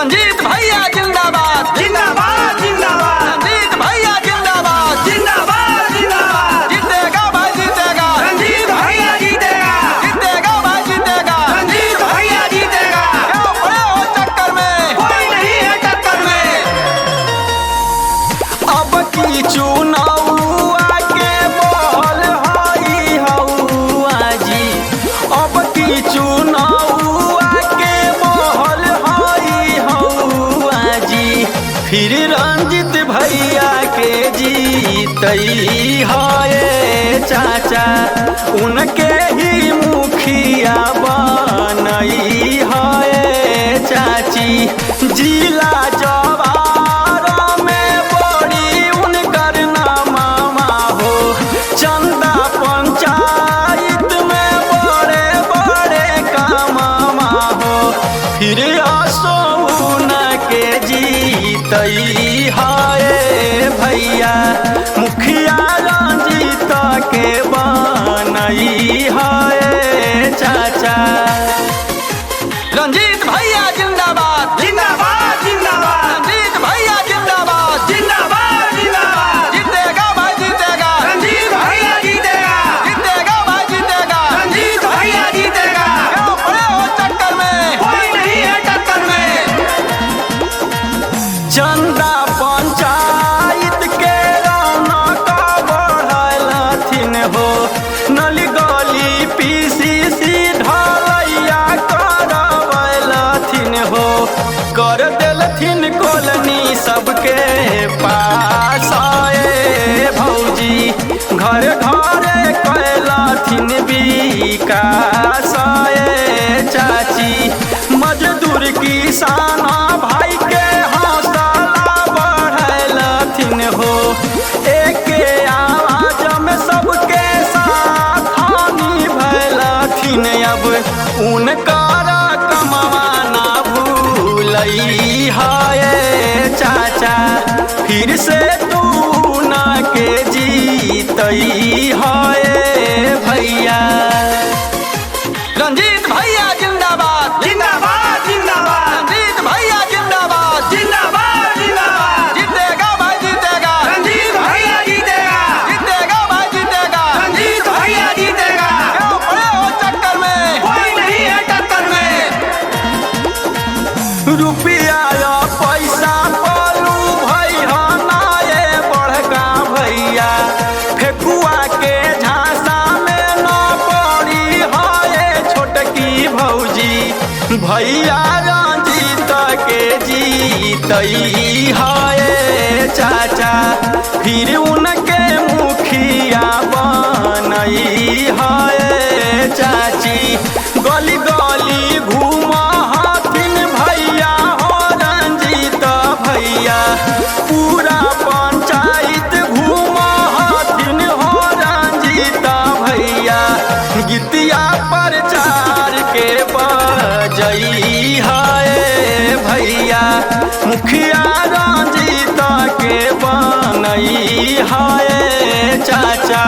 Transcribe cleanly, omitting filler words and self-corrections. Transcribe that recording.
रंजीत भैया जिंदाबाद जिंदाबाद जिंदाबाद रंजीत भैया जिंदाबाद जिंदाबाद जिंदाबाद जीतेगा भाई जीतेगा रंजीत भैया जीतेगा जीतेगा भाई जीतेगा रंजीत भैया जीतेगा क्यों पड़े हो चक्कर में कोई नहीं है टक्कर में। अब की चुनाव आके बोल हई हौआ जी अब की चुनाव आके बोल हई हौआ जी फिर रंजित भैया के जीतई है चाचा उनके ही मुखिया बनई है चाची जिला जवार में बड़ी उनकर नामा हो चंदा पंचायत में बड़े बड़े कामा हो फिर असोन के जीतई है भैया मुखिया रंजीत के बनई है चाचा रंजीत भैया जिंदाबाद जिंदाबाद जिंदाबाद रंजीत भैया जिंदाबाद जिंदाबाद जिंदाबाद जीतेगा भाई जीतेगा रंजीत भैया जीतेगा जीतेगा भाई जीतेगा रंजीत भैया जीतेगा क्यों पड़े हो चक्कर में कोई नहीं है टक्कर में। चंदा पंचायत के रौनक बढ़लथिन हो नली गली पीसीसी ढलैया करवलथिन हो कर देलथिन कॉलोनी सबके पास आए भौजी घर घरे कैलथिन विकास आए चाची मजदूर किसान भाई के हौसला बढ़लथिन हो एक आवाज में सबके साथ हानि भैलथिन अब उनकर कमाना भूलई है चाचा फिर से तू ना के जीतई है भैया रंजीत भैया जिंदाबाद जिंदाबाद जिंदाबाद रंजीत भैया जिंदाबाद जिंदाबाद जिंदाबाद जीतेगा भाई जीतेगा रंजीत भैया जीतेगा जीतेगा भाई जीतेगा रंजीत भैया जीतेगा क्यों पड़े हो चक्कर में कोई नहीं है टक्कर में। रुपया या पैसा पलू भैया नाये बड़का भैया फेकुआ के झांसा में न पड़ी है छोटकी भौजी भैया रंजीत के जीतई है चाचा फिर उनके मुखिया बनई है चाची गली गली घूमा हथिन भैया हो रंजीत भैया पूरा पंचायत घूमा हथिन हो रंजीत भैया गीतिया प्रचार के बजई है भैया मुखिया रंजीत के बनई है चाचा।